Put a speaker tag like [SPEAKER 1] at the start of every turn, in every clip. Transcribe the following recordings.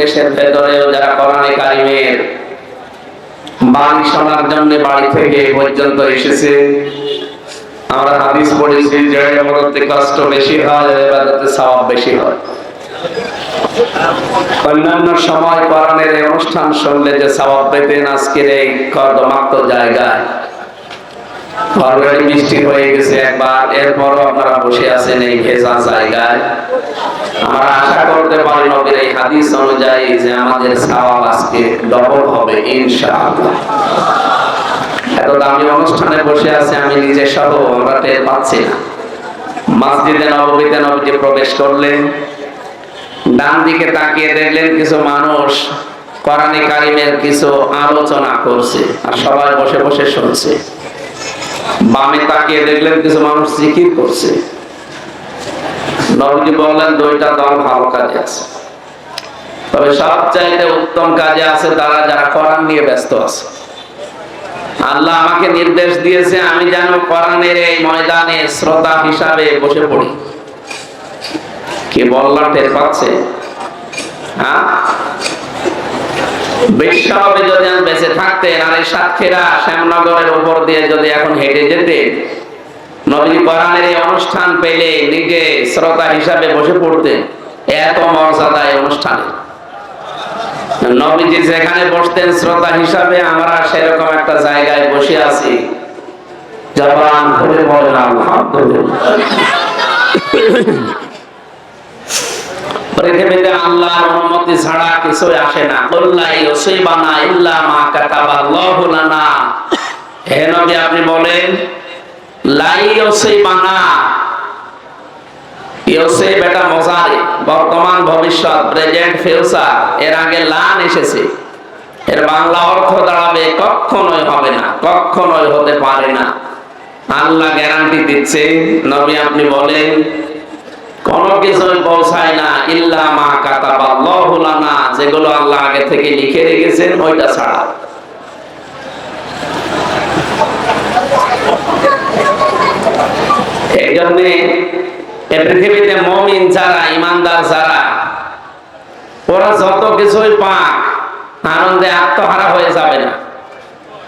[SPEAKER 1] দেশের ভেতরেও যারা কোরআনে কারিমের বাণী শোনার জন্য বাড়ি থেকে পর্যন্ত এসেছে, আমরা হাদিস পড়েছি যে ইবাদতে কষ্ট বেশি হয়, ইবাদতে সওয়াব বেশি হয়। অন্যান্য সময় কোরআনের এই অনুষ্ঠান শুনলে যে সওয়াব পেতেন, আজকের এই কর্দমাক্ত জায়গায় অলরেডি বৃষ্টি হয়ে গেছে একবার, এরপরও আপনারা বসে আছেন এই ভেজা জায়গায়। আমরা আশা করতে পারি নবীর এই হাদিস অনুযায়ী যে আমাদের সওয়াব আজকে ডবল হবে ইনশাআল্লাহ। এত দামি অনুষ্ঠানে বসে আছে আমি নিজে সহ আমরা টের পাচ্ছি না। মসজিদে নববীতে নবীজি প্রবেশ করলেন, ডান দিকে তাকিয়ে দেখলেন কিছু মানুষ কোরআনে কারিমের কিছু আলোচনা করছে আর সবাই বসে বসে শুনছে। বামে তাকিয়ে দেখলেন কিছু মানুষ জিকির করছে। নবীজি বললেন দুইটা দল ভালো কাজে আছে, তবে সবচাইতে উত্তম কাজে আছে তারা যারা কোরআন নিয়ে ব্যস্ত আছে। আল্লাহ আমাকে নির্দেশ দিয়েছে আমি যেন কোরআনের এই ময়দানে শ্রোতা হিসাবে বসে পড়ি। কি বললাম টের পাচ্ছে? বিশ্বনবী যদি বেঁচে থাকতেন আর এই সাতক্ষীরা শ্যামনগরের উপর দিয়ে যদি এখন হেঁটে যেতেন, নবী কোরআনের এই অনুষ্ঠান পেলে নিজে শ্রোতা হিসাবে বসে পড়তেন। এত মর্যাদা এই অনুষ্ঠানে। নবীজি যেখানে বসতেন শ্রোতা হিসাবে, আমরা সেরকম একটা জায়গায় বসে আছি। জবান খুলে বলেন আলহামদুলিল্লাহ। পৃথিবীতে আল্লাহর অনুমতি ছাড়া কিছু আসে না। কুল্লাই ইউসিবানা ইল্লা মা কাতাবাল্লাহু লানা। হে নবী আপনি বলেন লাই ইউসিবানা, ইউসিব এটা মুজারি, বর্তমান ভবিষ্যৎ, প্রেজেন্ট ফিউচার, এর আগে লান এসেছে। এর বাংলা অর্থ দাঁড়াবে কখনোই হবে না, কখনোই হতে পারে না। আল্লাহ গ্যারান্টি দিচ্ছে, নবী আপনি বলেন কোন কিছুই পৌঁছায় না ইল্লা মা কাতাবাল্লাহু লানা, যেগুলো আল্লাহ আগে থেকে লিখে রেখেছেন ওইটা ছাড়া। এই জন্য পৃথিবীতে মুমিন যারা, ইমানদার যারা, ওরা যত কিছুই পাক আনন্দে আত্মহারা হয়ে যাবে না।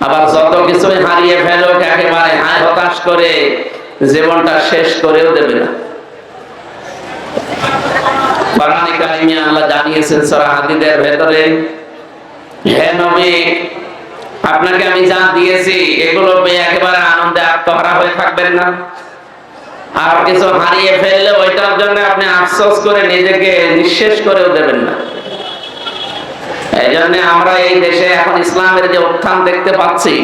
[SPEAKER 1] আবার যত কিছুই হারিয়ে ফেলুক একেবারে হায় হতাশ করে জীবনটা শেষ করেও দেবে না। কোরআনে কারিমে আল্লাহ জানিয়েছেন সূরা হাদীদের ভেতরে, হে নবী আপনাকে আমি যা দিয়েছি এগুলো পেয়ে একেবারে আনন্দে আত্মহারা হয়ে থাকবেন না। আর কিছু হারিয়ে ফেললে ওইটার জন্য আপনি আফসোস করে নিজেকে নিঃশেষ করেও দেবেন না। এই জন্য আমরা এই দেশে এখন ইসলামের যে উত্থান দেখতে পাচ্ছি,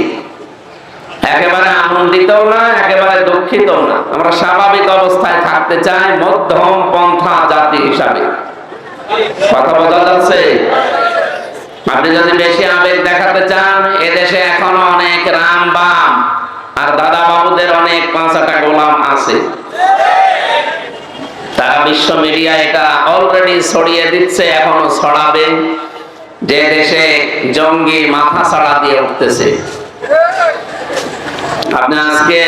[SPEAKER 1] একেবারে আনন্দিতও না, একেবারে দুঃখিতও না। আমরা স্বাভাবিক অবস্থায় থাকতে চাই, মধ্যম পন্থা জাতি হিসাবে। কথা বোঝা যাচ্ছে? আপনি যদি বেশি আবেগ দেখাতে চান, এদেশে এখনো অনেক রাম বাম আর দাদা বাবুদের অনেক পাঁচাটা গোলাম আছে। তারা বিশ্ব মিডিয়া এটা অলরেডি ছড়িয়ে দিচ্ছে, এখনো ছড়াবে, যে দেশে জঙ্গি মাথা ছাড়া দিয়ে উঠতেছে। আপনি আজকে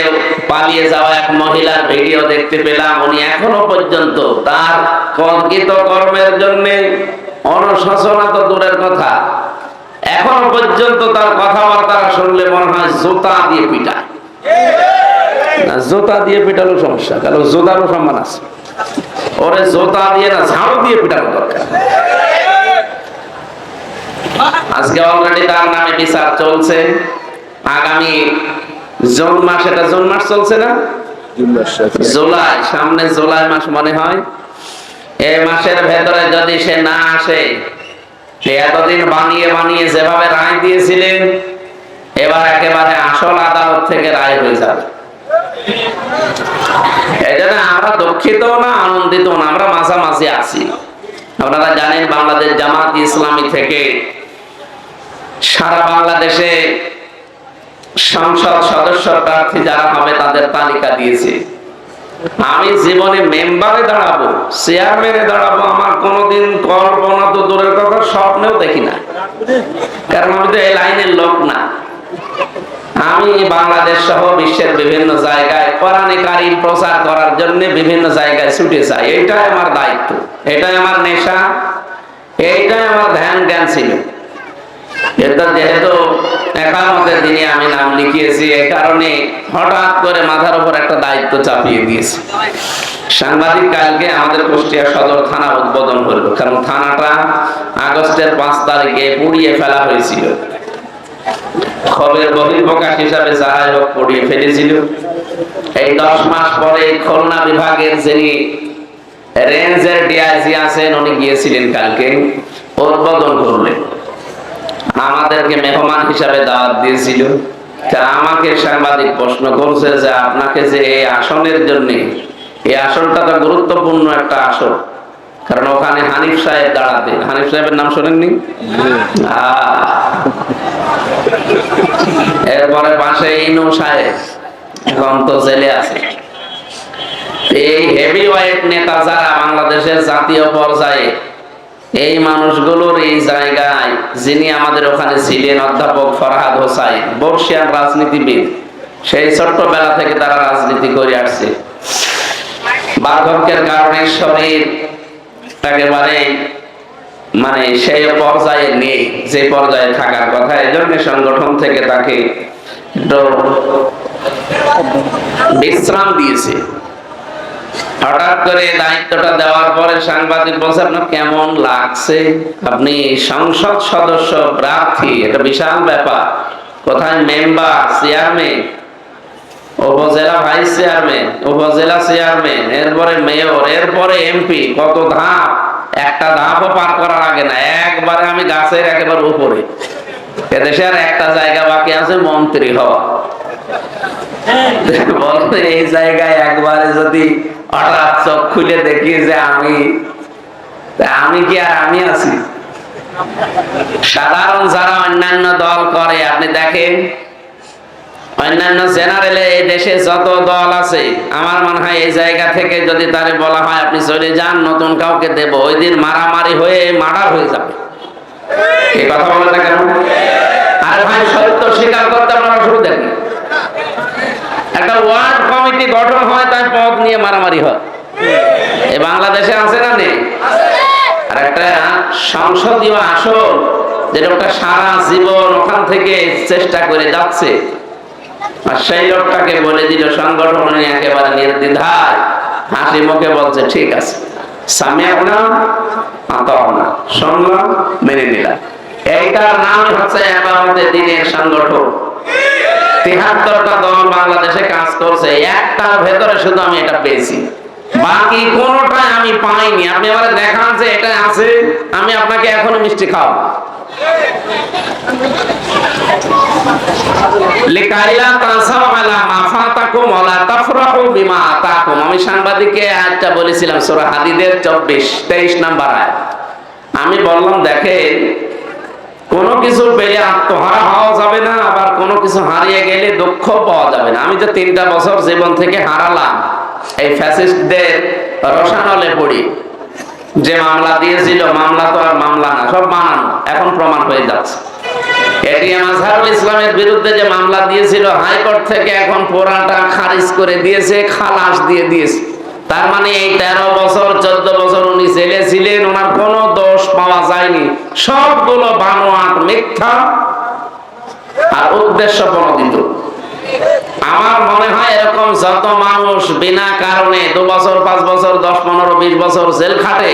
[SPEAKER 1] পালিয়ে যাওয়া এক মহিলার ভিডিও দেখতে পেলাম। উনি এখনো পর্যন্ত তার কর্মকৃত কর্মের জন্য অনুশোচনা তো দূরের কথা, এখনো পর্যন্ত তার কথাবার্তা শুনলে মনে হয় জুতা দিয়ে পিটায়। না, জুতা দিয়ে পিটালো সমস্যা, কারণ জুতারও সম্মান আছে। ওরে জুতা দিয়ে না, ঝাড়ু দিয়ে পিটানো দরকার। আজকে অলরেডি তার নামে বিচার চলছে। আগামী জুন মাস, এটা জুন মাস চলছে না, জুলাই, সামনে জুলাই মাস মনে হয়, এই মাসের ভেতরে যদি সে না আসে, এতদিন বানিয়ে বানিয়ে যেভাবে রায় দিয়েছিলেন, এবার একেবারে আসল আদালত থেকে রায় হয়ে যাবে। এই জন্য আমরা দুঃখিত না, আনন্দিত না, আমরা মাঝামাঝি আছি। আপনারা জানেন বাংলাদেশ জামাত ইসলামী থেকে সারা বাংলাদেশে সংসদ সদস্য প্রার্থী যারা হবে তাদের তালিকা দিয়েছে। আমি জীবনে মেম্বারে দাঁড়াবো, চেয়ারম্যানে দাঁড়াবো, আমার কোনোদিন কল্পনা তো দূরের কথা, স্বপ্নেও দেখি না। কারণ আমি তো এই লাইনের লোক না। আমি বাংলাদেশ সহ বিশ্বের বিভিন্ন জায়গায় কোরআনে কারীম প্রচার করার জন্য বিভিন্ন জায়গায় ছুটে যাই। এটাই আমার দায়িত্ব, এটাই আমার নেশা, এইটাই আমার জ্ঞান ছিল, কিন্তু যেহেতু একামতের দিনে আমি নাম লিখিয়েছি, এই কারণে হঠাৎ করে মাথার উপর একটা দায়িত্ব চাপিয়ে দিয়েছি। সাংবাদিক কালকে আমাদের কুষ্টিয়া সদর থানা উদ্বোধন করলো, কারণ থানাটা আগস্টের 5 তারিখে পুড়িয়ে ফেলা হয়েছিল। খবরের বহিঃপ্রকাশ হিসাবে যারাই হোক পুড়িয়ে ফেলেছিল। এই 10 মাস পরে খুলনা বিভাগের যিনি রেঞ্জের ডিআইজি আছেন, উনি গিয়েছিলেন কালকে, উদ্বোধন করলেন। আমাদেরকে মেহমান হিসাবে দাওয়াত দিয়েছিল। তা আমাকে সাংবাদিক প্রশ্ন করছে যে আপনাকে যে এই আসনের জন্য, এই আসনটা তো গুরুত্বপূর্ণ একটা আসন, কারণ ওখানে হানিফ সাহেব দাঁড়াতেন। হানিফ সাহেবের নাম শোনেননি? এরপরে পাশে ইনু সাহেব, এখন তো জেলে আছে। এই হেভি ওয়েট নেতা যারা বাংলাদেশের জাতীয় পর্যায়ে, এই মানুষগুলোর এই জায়গায় যিনি আমাদের ওখানে ছিলেন অধ্যাপক ফরহাদ হোসাইন, বর্ষিয়ান রাজনীতিবিদ, সেই ছোট্টবেলা থেকে তারা রাজনীতি করে আসছে। বার্ধক্যের কারণে শরীর একেবারে মানে সেই পর্যায়ে নেই যে পর্যায়ে থাকার কথা। এই জন্য সংগঠন থেকে তাকে একটু বিশ্রাম দিয়েছে। হঠাৎ করে দায়িত্বটা দেওয়ার পরে সাংবাদিক বলছে আপনার কেমন লাগছে? আপনি সংসদ সদস্য প্রার্থী, এটা বিশাল ব্যাপার। কোথায় মেম্বার, চেয়ারম্যান, উপজেলা ভাইস চেয়ারম্যান, উপজেলা চেয়ারম্যান, এরপরে মেয়র, এরপরে এমপি, কত ধাপ! একটা ধাপও পার করার আগে না, একবারে আমি গাছের একেবারে উপরে। এদেশে আর একটা জায়গা বাকি আছে, মন্ত্রী হওয়া। বলতে এই জায়গায় একবারে যদি হঠাৎ চোখ খুলে দেখি যে আমি কি আর আমি আছি? সাধারণ যারা অন্যান্য দল করে, আপনি দেখেন অন্যান্য জেনারেলে এই দেশে যত দল আছে, আমার মনে হয় এই জায়গা থেকে যদি তারে বলা হয় আপনি চলে যান, নতুন কাউকে দেব, ওই দিন মারামারি হয়ে মার্ডার হয়ে যাবে। এই কথা বলে না কেন? আরে ভাই, সত্য স্বীকার করতে আপনারা শুরু দেখেন, একটা ওয়ার্ড কমিটি গঠন হয়, তাই পদ নিয়ে মারামারি হয়। এই বাংলাদেশে আছে না নেই? আর একটা সংসদীয় আসন, যে লোকটা সারা জীবন ওখান থেকে চেষ্টা করে যাচ্ছে, আর সেই লোকটাকে বলে দিল সংগঠন একেবারে নির্দ্বিধায় হাসি মুখে বলছে ঠিক আছে, সামিআনা আতাওনা, শুনলাম মেনে নিলাম। এইটার নাম হচ্ছে আমাদের দিনের সংগঠন। ৭৩টা দল বাংলাদেশে কাজ করছে, একটার ভেতরে শুধু আমি এটা পেয়েছি, বাকি কোনটাই আমি পাইনি। আপনি আমার দেখান যে এটা আছে, আমি আপনাকে এখনো মিষ্টি খাওয়াবো। আমি সাংবাদিককে আয়াতটা বলেছিলাম সূরা হাদীদের ২৪-২৩ নাম্বার আয়াত। আমি বললাম দেখেন, কোনো কিছু পেলে আত্মহারা হওয়া যাবে না, আবার কোনো কিছু হারিয়ে গেলে দুঃখ পাওয়া যাবে না। আমি যে 3টা বছর জীবন থেকে হারালাম এই ফ্যাসিস্টদের রসানলে পড়ি। যে মামলা দিয়েছিল, মামলা তো আর মামলা না, সব বানানো, এখন প্রমাণ হয়ে যাচ্ছে। এটিএম আজহারুল ইসলামের বিরুদ্ধে যে মামলা দিয়েছিল, হাইকোর্ট থেকে এখন পুরাটা খারিজ করে দিয়েছে, খালাস দিয়ে দিয়েছে। তার মানে এই 13 বছর 14 বছর উনি জেলে ছিলেন, ওনার কোনো দোষ পাওয়া যায়নি, সবগুলো বানোয়াট, মিথ্যা আর উদ্দেশ্য প্রণোদিত। আমার মনে হয় এরকম যত মানুষ বিনা কারণে 2 বছর 5 বছর 10 15 20 বছর জেল খাটে,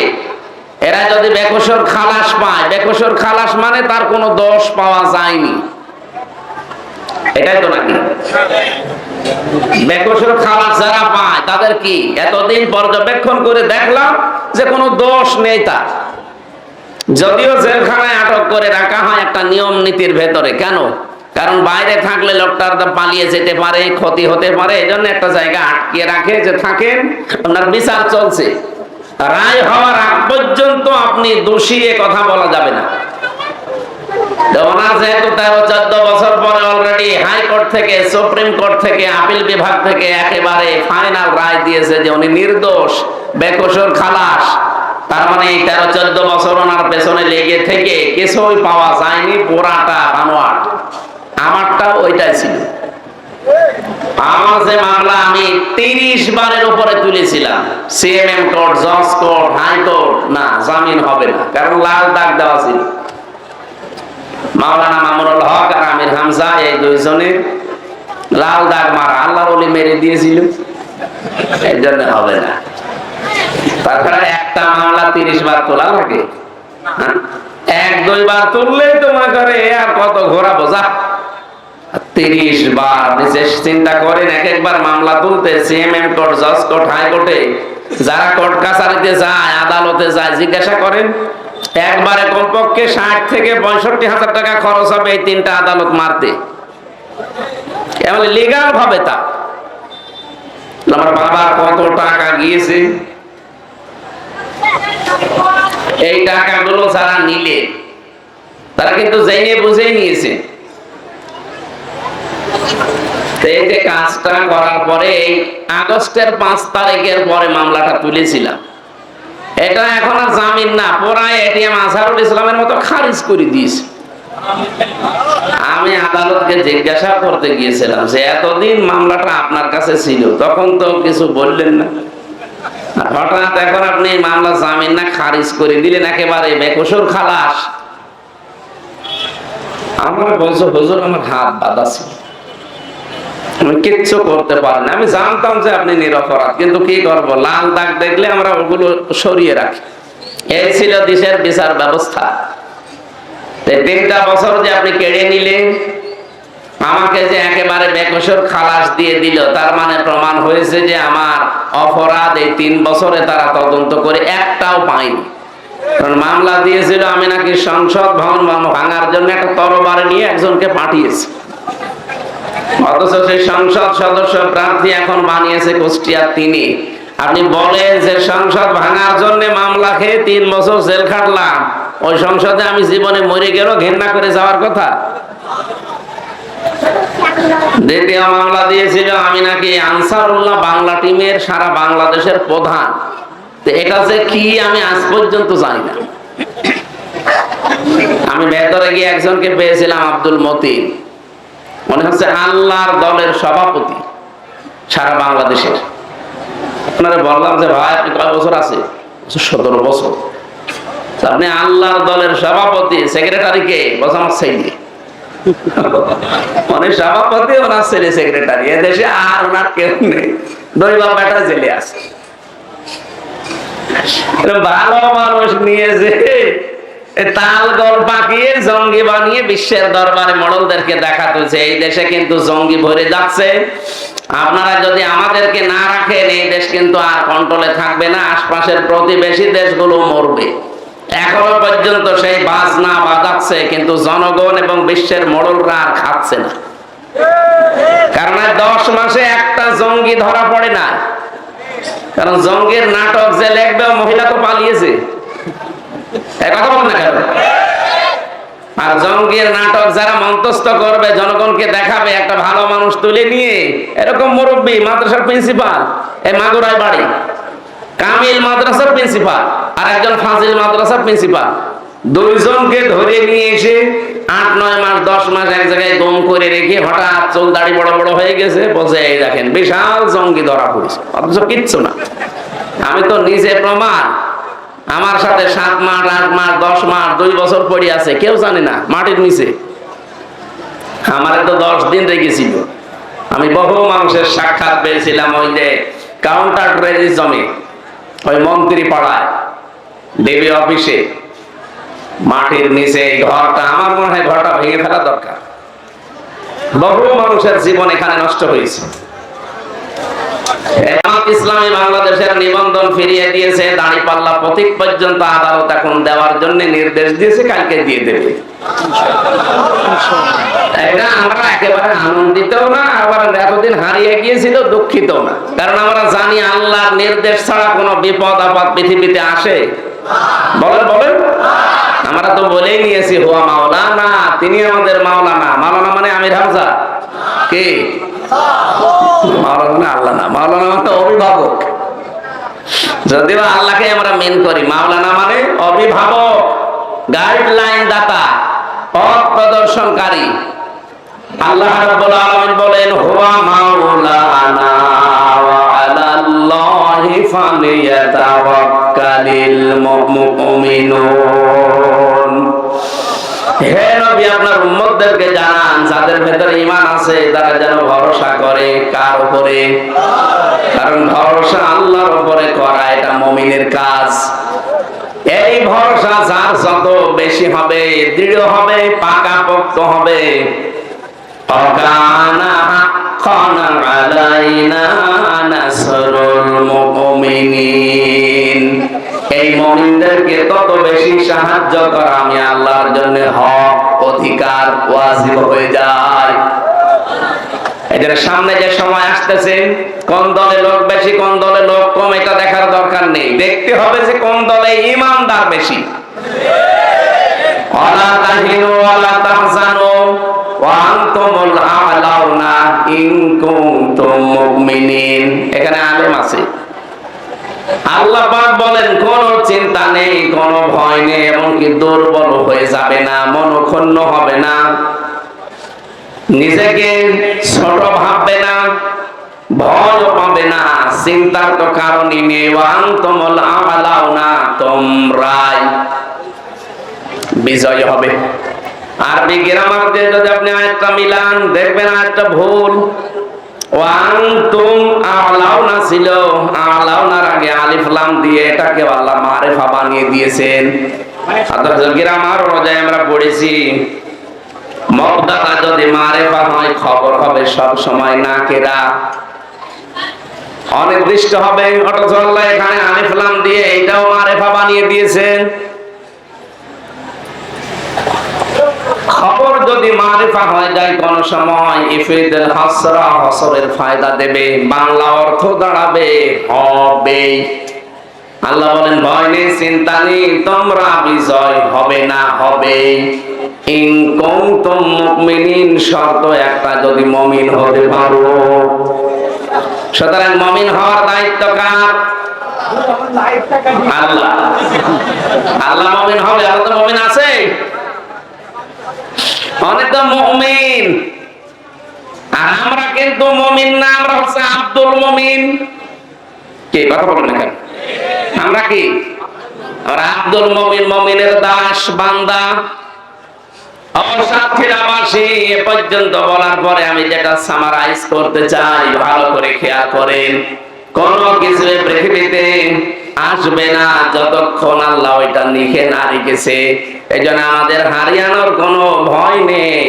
[SPEAKER 1] এরা যদি বেকসুর খালাস পায়, বেকসুর খালাস মানে তার কোনো দোষ পাওয়া যায়নি, এটাই তো নাকি? বেকসুর খালাস যারা পায় তাদের কি এতদিন পর্যবেক্ষণ করে দেখলাম যে কোনো দোষ নেই তার, যদিও জেলখানায় আটক করে রাখা হয় একটা নিয়ম নীতির ভেতরে। কেন? কারণ বাইরে থাকলে লোকটার পালিয়ে যেতে পারে, ক্ষতি হতে পারে, এই জন্য একটা জায়গা আটকে রাখে যে থাকেন, আপনার বিচার চলছে, রায় হওয়ার আগ পর্যন্ত আপনি দোষী এ কথা বলা যাবে না। ওনার যেহেতু 13-14 বছর পরে অলরেডি হাইকোর্ট থেকে, সুপ্রিম কোর্ট থেকে, আপিল বিভাগ থেকে একেবারে ফাইনাল রায় দিয়েছে যে উনি নির্দোষ, বেকসুর খালাস, তার মানে 13-14 বছর ওনার পেছনে লেগে থেকে কিছুই পাওয়া যায়নি, পুরাটা বানোয়াট। আমারটা ওইটাই ছিল। আমার যে মামলা আমি 30 বারের উপরে তুলেছিলাম, সিএমএম কোর্ট, জজ কোর্ট, হাইকোর্ট, না জামিন হবে না, কারণ লাল দাগ দেওয়া ছিল। মাওলানা মামুনুল হক আর আমির হামজা এই দুইজনে লাল দাগ মারা, আল্লাহর ওলি মেরে দিয়েছিল, এর জন্য হবে না। তাছাড়া একটা মামলা 30 বার তোলা লাগে, এক দুইবার তুললেই তো মনে করে আর কত ঘোরা বোঝা, 30 বার নিচে চিন্তা করেন। এক একবার মামলা তুলতে সিএমএম কোর্ট, জজ কোর্ট, হাইকোর্টে যারা কোর্ট কাছারিতে যায়, আদালতে যায়, জিজ্ঞাসা করেন একবারে কমপক্ষে 60 থেকে 65,000 টাকা খরচ হবে এই 3টা আদালত মারতে, এমন লিগাল ভাবে। তা আমার বাবা কত টাকা গিয়েছে, এই টাকাগুলো যারা নিলে তারা কিন্তু জেনে বুঝে নিয়েছে। এই যে কাজটা করার পরে আগস্টের 5 তারিখের পরে মামলাটা তুলেছিলাম, এটা এখন আর জামিন না, পুরাই এটিএম আজহারুল ইসলামের মতো খারিজ করে দিয়েছে। আমি আদালতকে জিজ্ঞাসা করতে গিয়েছিলাম যে এতদিন মামলাটা আপনার কাছে ছিল, তখন তো কিছু বললেন না, হঠাৎ এখন আপনি মামলা জামিন না খারিজ করে দিলেন, একেবারে বেকসুর খালাস। আমার বলছো হুজুর আমার হাত বাঁধা ছিল, আমি কিচ্ছু করতে পারি না। আমি জানতাম যে আপনি নিরপরাধ, কিন্তু কি করবো, লাল দাগ দেখলে আমরা ওগুলো সরিয়ে রাখি। এই ছিল দেশের বিচার ব্যবস্থা। 3টা বছর যে আপনি কেড়ে নিলেন, আমাকে যে একেবারে বেকসুর খালাস দিয়ে দিল, তার মানে প্রমাণ হয়েছে যে আমার অপরাধ এই 3 বছরে তারা তদন্ত করে একটাও পায়নি। কারণ মামলা দিয়েছিল আমি নাকি সংসদ ভবন ভাঙার জন্য একটা তরবারি নিয়ে একজনকে পাঠিয়েছি, অথচ সেই সংসদ সদস্য প্রার্থী এখন বানিয়েছে কুষ্টিয়ার তিনি। আপনি বলেন যে সংসদ ভাঙার জন্য মামলা খেয়ে 3 বছর জেল খাটলাম, ওই সংসদে আমি জীবনে মরে গেলেও ঘেন্না করে যাওয়ার কথা। দ্বিতীয় মামলা দিয়েছিল আমি নাকি আনসারুল্লাহ বাংলা টিমের সারা বাংলাদেশের প্রধান, এটা যে কি আমি আজ পর্যন্ত জানি না। আমি ভেতরে গিয়ে একজনকে পেয়েছিলাম, আব্দুল মতিন, মনে হচ্ছে আল্লাহর দলের সভাপতি সারা বাংলাদেশের। আপনারা বললাম যে ভাই আপনি কয় বছর আছে? 17 বছর। আপনি আল্লাহর দলের সভাপতি, সেক্রেটারি কে? বলছে আমার ছেলে। মানে সভাপতি ওনার ছেলে সেক্রেটারি, এদেশে আর ওনার কেউ নেই, দুই বাপ বেটা জেলে আছে। ভালো মানুষ নিয়ে যে তাল গল পাকিয়ে জঙ্গি বানিয়ে বিশ্বের দরবারে মডলদেরকে দেখাতে হচ্ছে, এই দেশে কিন্তু জঙ্গি ভরে যাচ্ছে। আপনারা যদি আমাদেরকে না রাখেন, এই দেশ কিন্তু আর কন্ট্রোলে থাকবে না, আশপাশের প্রতিবেশী দেশগুলো মরবে। এখনো পর্যন্ত সেই বাজনা বাজাচ্ছে, কিন্তু জনগণ এবং বিশ্বের মডলরা আর খাচ্ছে না। কারণ 10 মাসে একটা জঙ্গি ধরা পড়ে না, কারণ জঙ্গির নাটক যে লিখবে মহিলা তো পালিয়েছে, কথা বল না কেন? আর জঙ্গির নাটক যারা মন্তস্থ করবে, জনগণকে দেখাবে একটা ভালো মানুষ তুলে নিয়ে, এরকম মুরব্বী মাদ্রাসার প্রিন্সিপাল, এই মাগুরায় বাড়ি, কামিল মাদ্রাসার প্রিন্সিপাল আর একজন ফাজিল মাদ্রাসার প্রিন্সিপাল, দুইজনকে ধরে নিয়ে এসে 8-9 মাস 10 মাস এক জায়গায় দম করে রেখে হঠাৎ চুল দাড়ি বড় বড় হয়ে গেছে, বলছে এই দেখেন বিশাল জঙ্গি ধরা পড়েছে, অথচ কিচ্ছু না। আমি তো নিজে প্রমাণ, আমার সাথে 7 মাস 8 মাস 10 মাস 2 বছর পড়ে আছে, কেউ জানে না, মাটির নিচে। আমার তো 10 দিন রেখেছিল। আমি বহু মানুষের সাক্ষাৎ পেয়েছিলাম ওই যে কাউন্টার টেররিজমে, ওই মন্ত্রী পাড়ায় ডিবি অফিসে, মাটির নিচে এই ঘরটা, আমার মনে হয় ঘরটা ভেঙে ফেলা দরকার। বহু মানুষের জীবন এখানে নষ্ট হয়েছে। ইসলামী বাংলাদেশের নিবন্ধন ফিরিয়ে দিয়েছে, দাঁড়িপাল্লা প্রতীক পর্যন্ত আদালত এখন দেওয়ার জন্য নির্দেশ দিয়েছে, কালকে দিয়ে দেবে। এটা আমরা একেবারে আনন্দিত না, আবার এতদিন হারিয়ে গিয়েছিল দুঃখিত না, কারণ আমরা জানি আল্লাহর নির্দেশ ছাড়া কোনো বিপদ আপদ পৃথিবীতে আসে। বলেন বলেন, আমরা তো বলেই নিয়েছি হুয়া মাওলানা, তিনি আমাদের মাওলানা। মাওলানা মানে আমির হামজা কে? মাওলানা আল্লাহ না, মাওলানা মানে অভিভাবক। যদিও আল্লাহকে আমরা মেন করি, মাওলানা মানে অভিভাবক, গাইডলাইন দাতা, পথ প্রদর্শনকারী। আল্লাহ রাব্বুল আলামিন বলেন হুয়া মাওলানা ওয়া আলাল্লাহি ফালিয়াতাওয়াক্কালিল মুমিনুন। হে নবী আপনার উম্মতদেরকে জানান, যাদের ভেতরে ঈমান আছে তারা যেন ভরসা করে কার উপরে? কারণ ভরসা আল্লাহর উপরে করা এটা মুমিনের কাজ। এই ভরসা যার যত বেশি হবে, দৃঢ় হবে, পাকাপোক্ত হবে, অকানা হাক্কান আলাইনা নাসরুল মুমিনিন, এই মুমিনদেরকে তত বেশি সাহায্য করা আমি আল্লাহর জন্য হক, অধিকার, ওয়াজিব হয়ে যায়। এদের সামনে যে সময় আসতেছে, কোন দলে লোক বেশি কোন দলে লোক কম এটা দেখার দরকার নেই, দেখতে হবে যে কোন দলে ঈমানদার বেশি। ওয়ালা তাহিনু ওয়ালা তাহজানু ওয়া আনতুমুল আ'লাউনা ইন কুনতুম মুমিনিন। এখানে আলেম আছে, আল্লাহ পাক বলেন কোন চিন্তা নেই, কোন ভয় নেই, এমনকি দুর্বল হয়ে যাবে না, মনক্ষুণ্ণ হবে না, নিজেকে ছোট ভাববে না, ভয় পাবে না, চিন্তার তো কারণই নেই। ওয়ান্তুমুল আ'লাউনা, তোমরাই বিজয় হবে। আরবি গ্রামার দিয়ে যদি আপনি আয়াতটা মিলান দেখবেন আয়াতটা ভুল। ওয়ান্তুম আ'লাউনা ছিল, আ'লাউনার আগে আলিফ লাম দিয়ে এটাকে আল্লাহ মারিফা বানিয়ে দিয়েছেন। অথচ গ্রামার অনুযায়ী আমরা পড়েছি মুবতাদা যদি মারিফা হয় খবর হবে সব সময় নাকিরা, অনির্দিষ্ট হবে। অথচ আল্লাহ এখানে আলিফ লাম দিয়ে এটাও মারিফা বানিয়ে দিয়েছেন। খবর যদি মারিফা হয়ে যায় কোন সময় ইফিদুল হাসরা, হসরের ফায়দা দেবে, বাংলা অর্থ দাঁড়াবে হবে। আল্লাহ বলেন ভয় নেই, চিন্তা নেই, তোমরা বিজয় হবে না, হবে। ইন কুনতুম মুমিনিন, শর্ত একটা, যদি মুমিন হতে পারো। সুতরাং মুমিন হওয়ার দায়িত্ব কার? আল্লাহ। আল্লাহ মুমিন হবে, আল্লাহ তো মুমিন আছে, অনেক তো মুমিন। আর আমরা কিন্তু মুমিন না, আমরা হচ্ছে আব্দুল মুমিন। কি কথা বলেন না কেন? আমরা কি? আমরা আব্দুল মুমিন, মুমিনের দাস, বান্দা, অসাক্ষীরাবাসী। এ পর্যন্ত বলার পরে আমি যেটা সামারাইজ করতে চাই, ভালো করে খেয়াল করেন। কোন কিছু পৃথিবীতে আসবে না যতক্ষণ আল্লাহ ওইটা লিখে না রেখেছে। এই জন্য আমাদের হারিয়ানোর কোনো ভয় নেই।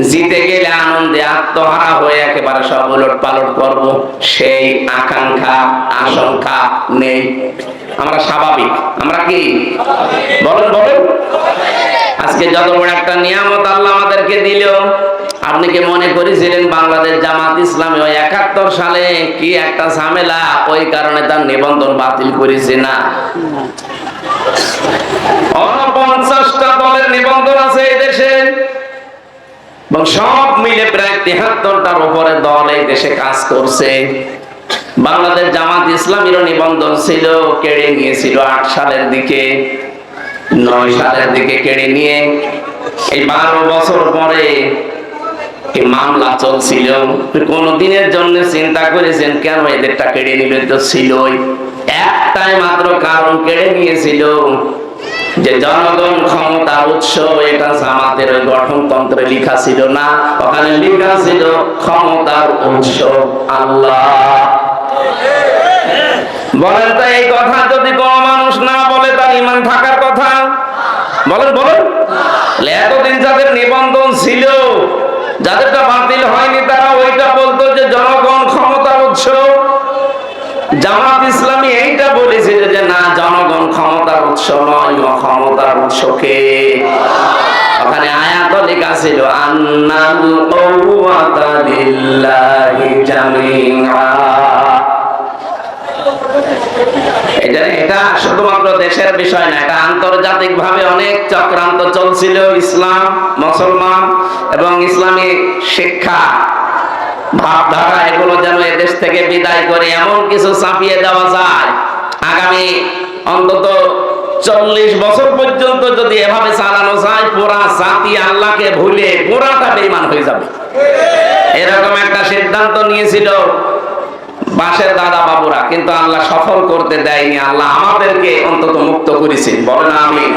[SPEAKER 1] জিতে গেলে আনন্দে আত্মহারা হয়ে একেবারে সব উলট পালট করবো, সেই আকাঙ্ক্ষা আশঙ্কা নেই। আমরা স্বাভাবিক। আমরা কি বলেন বলেন? আজকে যত বড় একটা নিয়ামত আল্লাহ আমাদেরকে দিল, আপনি কি মনে করেছিলেন বাংলাদেশ জামাত ইসলামী ওই ৭১ সালে কি একটা ঝামেলা, ওই কারণে তার নিবন্ধন বাতিল করেছে? না, ৪৯টা দলের নিবন্ধন আছে এই দেশে, এবং সব মিলে প্রায় ৭৩টার উপরে দল এই দেশে কাজ করছে। বাংলাদেশ জামাত ইসলামীরও নিবন্ধন ছিল, কেড়ে নিয়েছিল ৮ সালের দিকে, ৯ সালের দিকে কেড়ে নিয়ে এই ১২ বছর পরে মামলা চলছিল। কোন দিনের জন্য চিন্তা করেছেন কেন এদেরটা কেড়ে নিবে? তো ছিলই একটাই মাত্র কারণ, কেড়ে নিয়েছিল যে জনগণ ক্ষমতার উৎস। এটা জামাতের গঠনতন্ত্রে লেখা ছিল না, ওখানে লেখা ছিল ক্ষমতার উৎস আল্লাহ। বলেন তো এই কথা যদি কোন মানুষ না বলে তার ঈমান থাকার কথা? বলেন বলেন। এতদিন যাদের নিবন্ধন ছিল, যাদেরটা বাতিল হয়নি, তারা ওইটা বলতো যে জনগণ ক্ষমতার উৎস। জামাত ইসলামী এইটা বলেছিল যে না, জনগণ ক্ষমতার উৎস নয়, ক্ষমতার উৎসকে। ওখানে আয়াত লেখা ছিল আন্নাল কুওয়াতা লিল্লাহি জামিআ। এটা শুধুমাত্র দেশের বিষয় না, এটা আন্তর্জাতিক ভাবে অনেক চক্রান্ত চলছিল। ইসলাম, মুসলমান এবং ইসলামী শিক্ষা ভাবধারা, এগুলো যেন এদেশ থেকে বিদায় করে এমন কিছু চাপিয়ে দেওয়া যায়, আগামী অন্তত ৪০ বছর পর্যন্ত যদি এভাবে চালানো যায়, পুরা জাতি আল্লাহকে ভুলে পুরাটা বেঈমান হয়ে যাবে। এরকম একটা সিদ্ধান্ত নিয়েছিল বাসের দাদা বাবুরা, কিন্তু আল্লাহ সফল করতে দেয়নি। আল্লাহ আমাদেরকে অন্তত মুক্ত করেছেন। বলেন আমিন।